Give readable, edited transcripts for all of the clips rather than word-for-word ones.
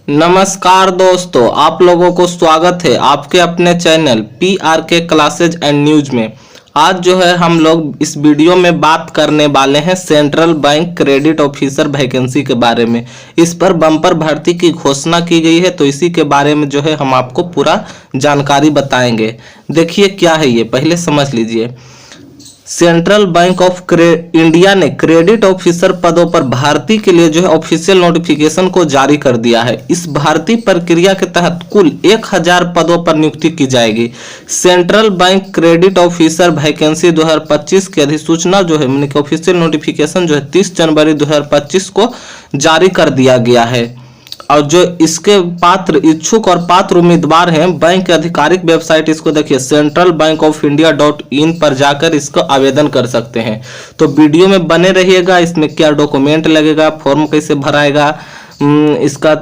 नमस्कार दोस्तों, आप लोगों को स्वागत है आपके अपने channel PRK classes and news में। आज जो है हम लोग इस वीडियो में बात करने वाले हैं central bank credit officer vacancy के बारे में। इस पर बम्पर भर्ती की घोषणा की गई है, तो इसी के बारे में जो है हम आपको पूरा जानकारी बताएंगे। देखिए क्या है ये, पहले समझ लीजिए। सेंट्रल बैंक ऑफ इंडिया ने क्रेडिट ऑफिसर पदों पर भर्ती के लिए जो है ऑफिशियल नोटिफिकेशन को जारी कर दिया है। इस भर्ती प्रक्रिया के तहत कुल 1000 पदों पर नियुक्ति की जाएगी। Central bank credit officer vacancy 2025 की अधिसूचना जो है यानी कि ऑफिशियल नोटिफिकेशन जो है 30 जनवरी 2025 को जारी कर दिया गया है। और जो इसके पात्र इच्छुक और पात्र उम्मीदवार हैं, बैंक के आधिकारिक वेबसाइट इसको देखिए centralbankofindia.in पर जाकर इसको आवेदन कर सकते हैं। तो वीडियो में बने रहिएगा। इसमें क्या डॉक्यूमेंट लगेगा, फॉर्म कैसे भराएगा, इसका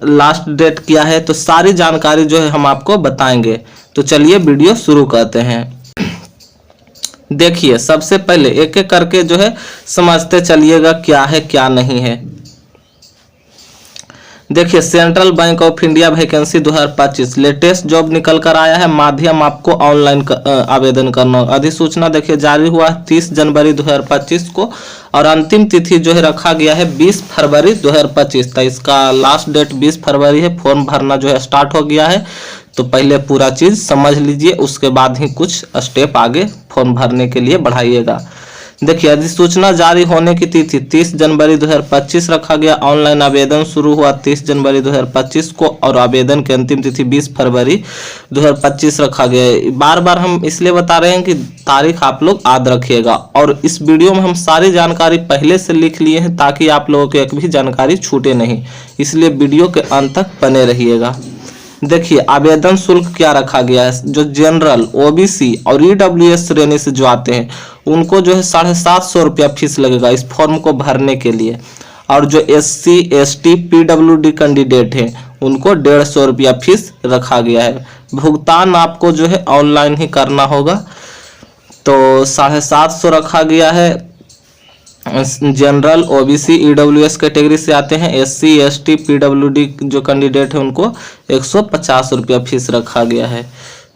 लास्ट डेट क्या है, तो सारी जानकारी जो है हम आपको बताएंगे। तो चलिए वीडियो शुरू करते हैं। देखिए सबसे पहले एक एक करके जो है समझते चलिएगा क्या है क्या नहीं है। देखिए central bank of India vacancy 2025 latest job निकल कर आया है। माध्यम आपको ऑनलाइन आवेदन करना होगा। अधिसूचना देखिए जारी हुआ 30 जनवरी 2025 को और अंतिम तिथि जो है रखा गया है 20 फरवरी 2025। तो इसका लास्ट डेट 20 फरवरी है। फॉर्म भरना जो है स्टार्ट हो गया है, तो पहले पूरा चीज समझ लीजिए, उसके बाद ही कुछ स्टेप आगे फॉर्म भरने के लिए बढ़ाइएगा। देखिए अधिसूचना जारी होने की तिथि 30 जनवरी 2025 रखा गया। ऑनलाइन आवेदन शुरू हुआ 30 जनवरी 2025 को और आवेदन की अंतिम तिथि 20 फरवरी 2025 रखा गया। बार बार हम इसलिए बता रहे हैं कि तारीख आप लोग याद रखिएगा। और इस वीडियो में हम सारी जानकारी पहले से लिख लिए हैं ताकि आप लोगों को एक भी जानकारी छूटे नहीं, इसलिए वीडियो के अंत तक बने रहिएगा। देखिए आवेदन शुल्क क्या रखा गया है। जो जनरल, OBC और EWS श्रेणी से जो आते हैं उनको जो है 750 रुपया फीस लगेगा इस फॉर्म को भरने के लिए। और जो SC, ST, PWD कैंडिडेट हैं उनको 150 रुपया फीस रखा गया है। भुगतान आपको जो है ऑनलाइन ही करना होगा। तो 750 रखा गया है। जनरल, OBC, EWS कैटेगरी से आते हैं। SC, ST, PWD जो कैंडिडेट है उनको 150 रुपया फीस रखा गया है।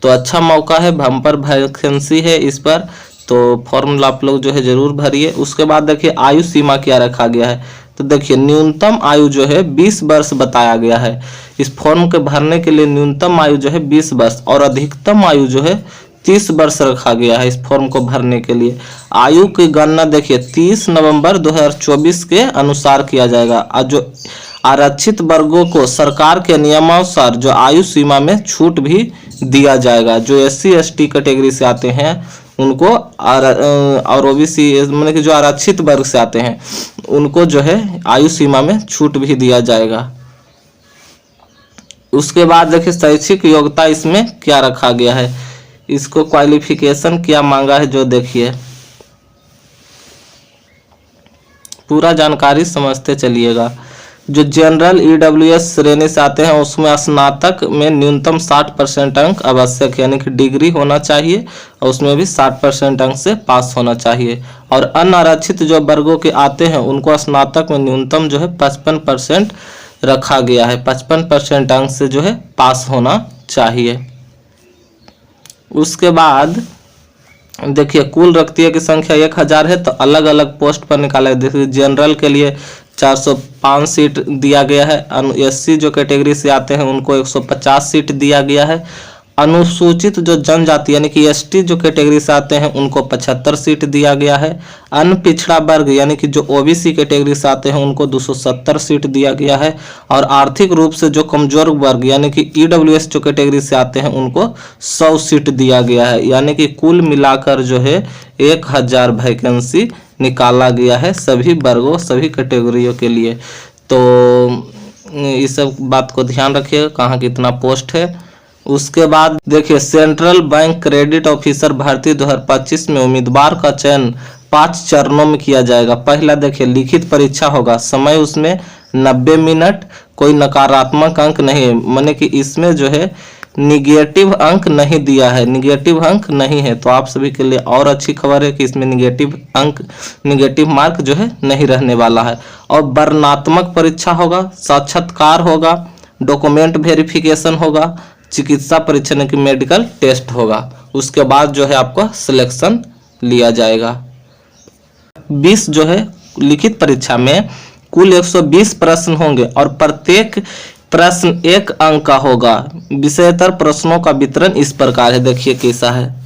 तो अच्छा मौका है, बम्पर वैकेंसी है इस पर, तो फॉर्म आप लोग जो है जरूर भरिए। उसके बाद देखिए आयु सीमा क्या रखा गया है। तो देखिए न्यूनतम आयु जो है 20 वर्ष बताया गया है। इस फॉर्म के भरने के लिए न्यूनतम आयु जो है 20 वर्ष और अधिकतम आयु जो है 30 वर्ष रखा गया है इस फॉर्म को भरने के लिए। आयु की गणना देखिए 30 नवंबर 2024 के अनुसार किया जाएगा। और जो आरक्षित वर्गों को सरकार के नियमानुसार जो आयु सीमा में छूट भी दिया जाएगा। जो SC, ST कैटेगरी से आते हैं उनको और OBC मतलब कि जो आरक्षित वर्ग से आते हैं उनको जो है आयु सीमा में छूट भी दिया जाएगा। उसके बाद देखिए शैक्षिक योग्यता इसमें क्या रखा गया है, इसको क्वालिफिकेशन क्या मांगा है, जो देखिए पूरा जानकारी समझते चलिएगा। जो जनरल, EWS श्रेणी से आते हैं उसमें स्नातक में न्यूनतम 60% अंक आवश्यक, यानी कि डिग्री होना चाहिए और उसमें भी 60% अंक से पास होना चाहिए। और अनारक्षित जो वर्गों के आते हैं उनको स्नातक में न्यूनतम जो है 55% रखा गया है। 55% अंक से जो है पास होना चाहिए। उसके बाद देखिए कुल रक्तियों की संख्या 1000 है, तो अलग अलग पोस्ट पर निकाला है। देखिए जनरल के लिए 405 सीट दिया गया है। SC जो कैटेगरी से आते हैं उनको 150 सीट दिया गया है। अनुसूचित जो जनजाति यानी कि ST जो कैटेगरी से आते हैं उनको 75 सीट दिया गया है। अन्य पिछड़ा वर्ग यानी कि जो OBC कैटेगरी से आते हैं उनको 270 सीट दिया गया है। और आर्थिक रूप से जो कमजोर वर्ग यानी कि EWS जो कैटेगरी से आते हैं उनको 100 सीट दिया गया है। यानी कि कुल मिलाकर जो है 1000 वैकेंसी निकाला गया है सभी वर्गों, सभी कैटेगरियों के लिए। तो इस सब बात को ध्यान रखिएगा कहाँ कितना पोस्ट है। उसके बाद देखिए सेंट्रल बैंक क्रेडिट ऑफिसर भर्ती 2025 में उम्मीदवार का चयन 5 चरणों में किया जाएगा। पहला देखिए लिखित परीक्षा होगा, समय उसमें 90 मिनट, कोई नकारात्मक अंक नहीं, माने कि इसमें जो है निगेटिव अंक नहीं दिया है, निगेटिव अंक नहीं है। तो आप सभी के लिए और अच्छी खबर है कि इसमें निगेटिव मार्क जो है नहीं रहने वाला है। और वर्णनात्मक परीक्षा होगा, साक्षात्कार होगा, डॉक्यूमेंट वेरिफिकेशन होगा, चिकित्सा परीक्षण की मेडिकल टेस्ट होगा। उसके बाद जो है आपका सिलेक्शन लिया जाएगा। 20 जो है लिखित परीक्षा में कुल 120 प्रश्न होंगे और प्रत्येक प्रश्न 1 अंक का होगा। विषयतर प्रश्नों का वितरण इस प्रकार है, देखिए कैसा है।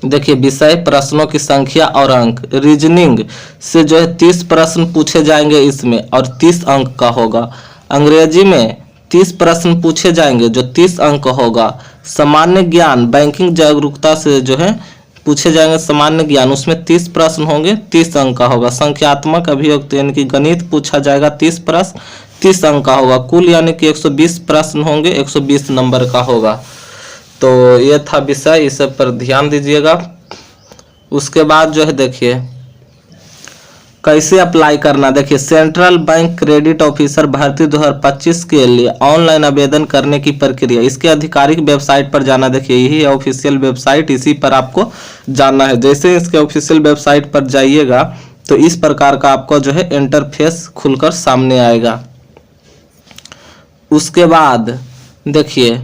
देखिए विषय, प्रश्नों की संख्या और अंक। रीजनिंग से जो है 30 प्रश्न पूछे जाएंगे इसमें और 30 अंक का होगा। अंग्रेजी में 30 प्रश्न पूछे जाएंगे जो 30 अंक का होगा। सामान्य ज्ञान, बैंकिंग जागरूकता से जो है पूछे जाएंगे सामान्य ज्ञान, उसमें 30 प्रश्न होंगे, 30 अंक का होगा। संख्यात्मक अभियोग यानी कि गणित पूछा जाएगा 30 प्रश्न, 30 अंक का होगा। कुल यानी कि 120 प्रश्न होंगे, 120 नंबर का होगा। तो ये था विषय, इस सब पर ध्यान दीजिएगा। उसके बाद जो है देखिए कैसे अप्लाई करना। देखिए सेंट्रल बैंक क्रेडिट ऑफिसर भर्ती 2025 के लिए ऑनलाइन आवेदन करने की प्रक्रिया, इसके आधिकारिक वेबसाइट पर जाना। देखिए यही है ऑफिशियल वेबसाइट, इसी पर आपको जाना है। जैसे इसके ऑफिशियल वेबसाइट पर जाइएगा तो इस प्रकार का आपको जो है इंटरफेस खुलकर सामने आएगा। उसके बाद देखिए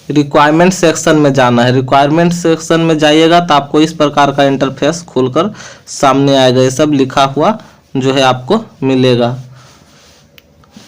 रिक्वायरमेंट सेक्शन में जाना है। रिक्वायरमेंट सेक्शन में जाइएगा तो आपको इस प्रकार का इंटरफेस खुलकर सामने आएगा। ये सब लिखा हुआ जो है आपको मिलेगा।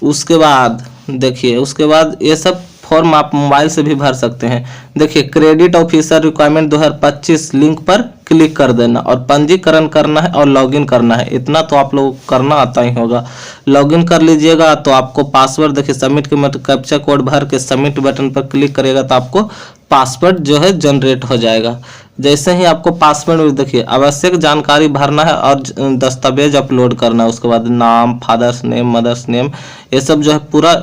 उसके बाद देखिए, उसके बाद ये सब फॉर्म आप मोबाइल से भी भर सकते हैं। देखिए क्रेडिट ऑफिसर रिक्वायरमेंट 2025 लिंक पर क्लिक कर देना और पंजीकरण करना है और लॉगिन करना है। इतना तो आप लोग करना आता ही होगा। लॉगिन कर लीजिएगा तो आपको पासवर्ड, देखिए सबमिट के मतलब कैप्चा कोड भर के सबमिट बटन पर क्लिक करेगा तो आपको पासवर्ड जो है जनरेट हो जाएगा। जैसे ही आपको पासवर्ड, देखिए आवश्यक जानकारी भरना है और दस्तावेज अपलोड करना है। उसके बाद नाम, फादर्स नेम, मदर्स नेम, ये सब जो है पूरा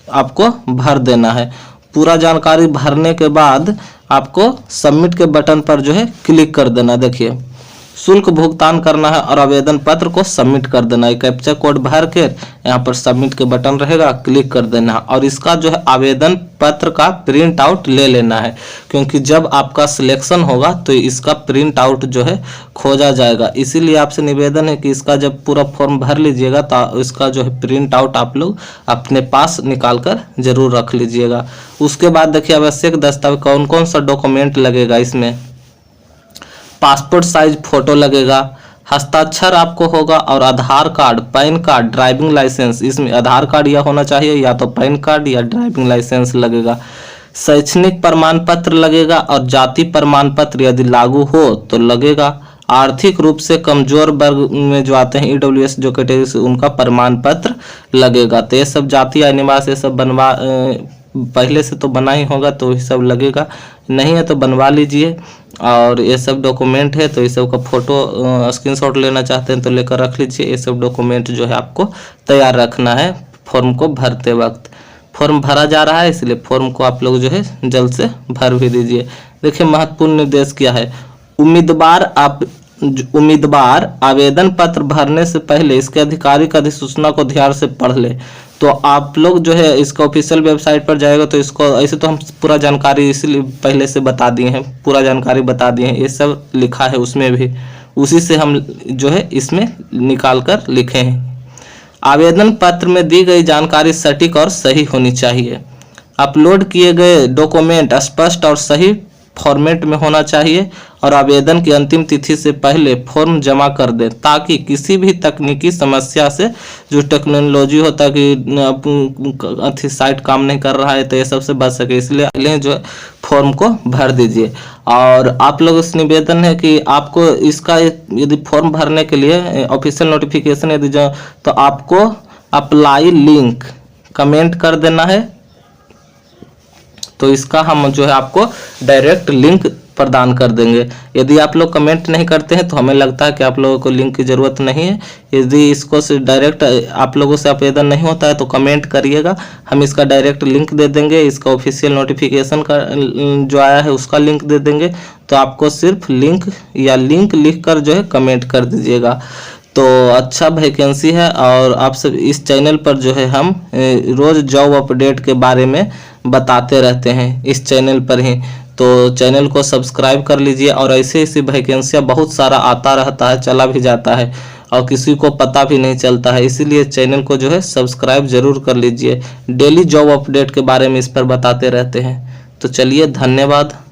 आपको भर देना है। पूरा जानकारी भरने के बाद आपको सबमिट के बटन पर जो है क्लिक कर देना। देखिए शुल्क भुगतान करना है और आवेदन पत्र को सबमिट कर देना है। कैप्चा कोड भर के यहाँ पर सबमिट के बटन रहेगा, क्लिक कर देना है और इसका जो है आवेदन पत्र का प्रिंट आउट ले लेना है, क्योंकि जब आपका सिलेक्शन होगा तो इसका प्रिंट आउट जो है खोजा जाएगा। इसीलिए आपसे निवेदन है कि इसका जब पूरा फॉर्म भर लीजिएगा तो इसका जो है प्रिंट आउट आप लोग अपने पास निकाल कर जरूर रख लीजिएगा। उसके बाद देखिए आवश्यक दस्तावेज कौन कौन सा डॉक्यूमेंट लगेगा। इसमें पासपोर्ट साइज फोटो लगेगा, हस्ताक्षर आपको होगा और Aadhaar card, PAN card, driving licence. इसमें आधार कार्ड या होना चाहिए या तो पैन कार्ड या ड्राइविंग लाइसेंस लगेगा। शैक्षणिक प्रमाण पत्र लगेगा और जाति प्रमाण पत्र यदि लागू हो तो लगेगा। आर्थिक रूप से कमजोर वर्ग में जो आते हैं EWS जो कैटेगरी से, उनका प्रमाण पत्र लगेगा। तो ये सब जाति या निवास ये सब बनवा पहले से तो बना ही होगा तो ये सब लगेगा, नहीं है तो बनवा लीजिए। और ये सब डॉक्यूमेंट है तो ये सब का फोटो स्क्रीनशॉट लेना चाहते हैं तो लेकर रख लीजिए। ये सब डॉक्यूमेंट जो है आपको तैयार रखना है फॉर्म को भरते वक्त। फॉर्म भरा जा रहा है इसलिए फॉर्म को आप लोग जो है जल्द से भर भी दीजिए। देखिए महत्वपूर्ण निर्देश क्या है। उम्मीदवार आवेदन पत्र भरने से पहले इसके आधिकारिक अधिसूचना को ध्यान से पढ़ ले। तो आप लोग जो है इसका ऑफिशियल वेबसाइट पर जाएगा तो इसको ऐसे तो हम पूरा जानकारी इसलिए पहले से बता दिए हैं, पूरा जानकारी बता दिए हैं, ये सब लिखा है उसमें भी, उसी से हम जो है इसमें निकाल कर लिखे हैं। आवेदन पत्र में दी गई जानकारी सटीक और सही होनी चाहिए। अपलोड किए गए डॉक्यूमेंट स्पष्ट और सही फॉर्मेट में होना चाहिए और आवेदन की अंतिम तिथि से पहले फॉर्म जमा कर दें ताकि किसी भी तकनीकी समस्या से, जो टेक्नोलॉजी होता है कि साइट काम नहीं कर रहा है तो ये सबसे बच सके, इसलिए पहले जो है फॉर्म को भर दीजिए। और आप लोगों से निवेदन है कि आपको इसका यदि फॉर्म भरने के लिए ऑफिशियल नोटिफिकेशन यदि जो तो आपको अप्लाई लिंक कमेंट कर देना है, तो इसका हम जो है आपको डायरेक्ट लिंक प्रदान कर देंगे। यदि आप लोग कमेंट नहीं करते हैं तो हमें लगता है कि आप लोगों को लिंक की ज़रूरत नहीं है। यदि इसको से डायरेक्ट आप लोगों से आवेदन नहीं होता है तो कमेंट करिएगा, हम इसका डायरेक्ट लिंक दे देंगे। इसका ऑफिशियल नोटिफिकेशन का जो आया है उसका लिंक दे देंगे। तो आपको सिर्फ लिंक या लिंक लिख कर जो है कमेंट कर दीजिएगा। तो अच्छा वैकेंसी है और आप सब इस चैनल पर जो है हम रोज़ जॉब अपडेट के बारे में बताते रहते हैं इस चैनल पर ही। तो चैनल को सब्सक्राइब कर लीजिए और ऐसे ऐसी वैकेंसियाँ बहुत सारा आता रहता है, चला भी जाता है। और किसी को पता भी नहीं चलता है। इसीलिए चैनल को जो है सब्सक्राइब जरूर कर लीजिए। डेली जॉब अपडेट के बारे में इस पर बताते रहते हैं। तो चलिए, धन्यवाद।